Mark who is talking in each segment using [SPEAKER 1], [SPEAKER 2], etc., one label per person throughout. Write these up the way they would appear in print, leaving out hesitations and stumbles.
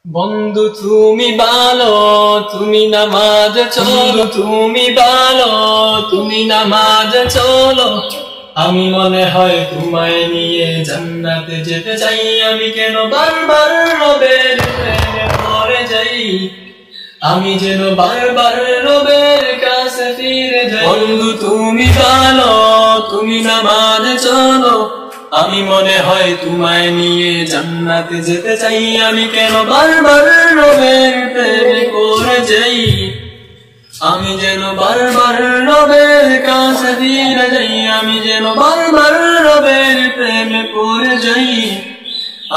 [SPEAKER 1] বন্ধু তুমি ভালো, তুমি নামাজ চলো, তুমি ভালো, তুমি নামাজ চলো। আমি মনে হয় তোমায় নিয়ে জান্নাতে যেতে চাই। আমি কেন বারবার রবের প্রেমে পড়ে যাই, আমি যেন বারবার রবের কাছে ফিরে যাই। বন্ধু তুমি ভালো, তুমি নামাজ চলো। আমি মনে হয় তোমায় নিয়ে জান্নাতে যেতে চাই। আমি কেন বারবার রবের প্রেমে পড়ে যাই, আমি যেন বারবার রবের কাছে ফিরে যাই। আমি যেন বারবার রবের প্রেমে পড়ে যাই,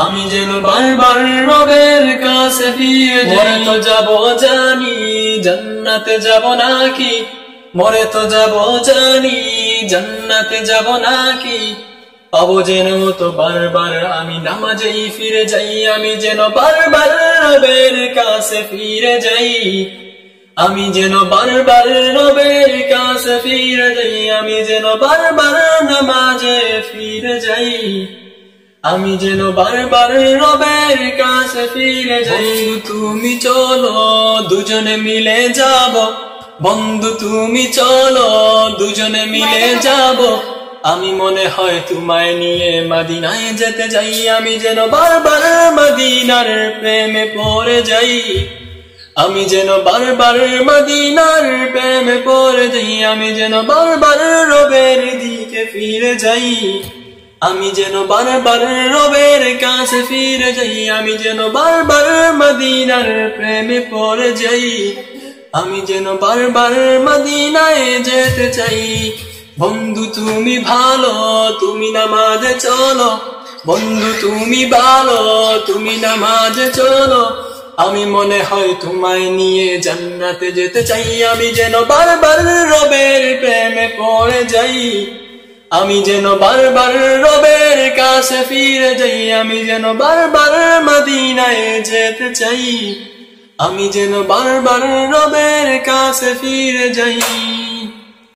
[SPEAKER 1] আমি যেন বারবার রবের কাছে ফিরে যাই। মরে তো যাব জানি, জান্নাতে যাব নাকি? মরে তো যাব জানি, জান্নাতে যাব নাকি? পাবো যেন তো বারবার আমি নামাজেই ফিরে যাই। আমি যেন বারবার রবের কাছে ফিরে যাই, আমি যেন বারবার রবের কাছে ফিরে যাই। আমি যেন বারবার নামাজে ফিরে যাই, আমি যেন বারবার রবের কাছে ফিরে যাই। তুমি চলো দুজনে মিলে যাব, বন্ধু তুমি চলো দুজনে মিলে যাব। আমি মনে হয় তোমায় নিয়ে মদিনায় যেতে যাই। আমি যেন বারবার মদিনার প্রেমে পড়ে যাই, আমি যেন বারবার মদিনার প্রেমে পড়ে যাই। আমি যেন বারবার রবের দিকে ফিরে যাই, আমি যেন বারবার রবের কাছে ফিরে যাই। আমি যেন বারবার মদিনার প্রেমে পড়ে যাই, আমি যেন বারবার মদিনায় যেতে চাই। বন্ধু তুমি ভালো, তুমি নামাজে চলো। বন্ধু তুমি ভালো, তুমি নামাজে চলো। আমি মনে হয় তোমায় নিয়ে জান্নাতে যেতে চাই। আমি যেন বারবার রবের প্রেমে পড়ে যাই, আমি যেন বারবার রবের কাছে ফিরে যাই। আমি যেন বারবার মদিনায় যেতে চাই, আমি যেন বারবার রবের কাছে ফিরে যাই।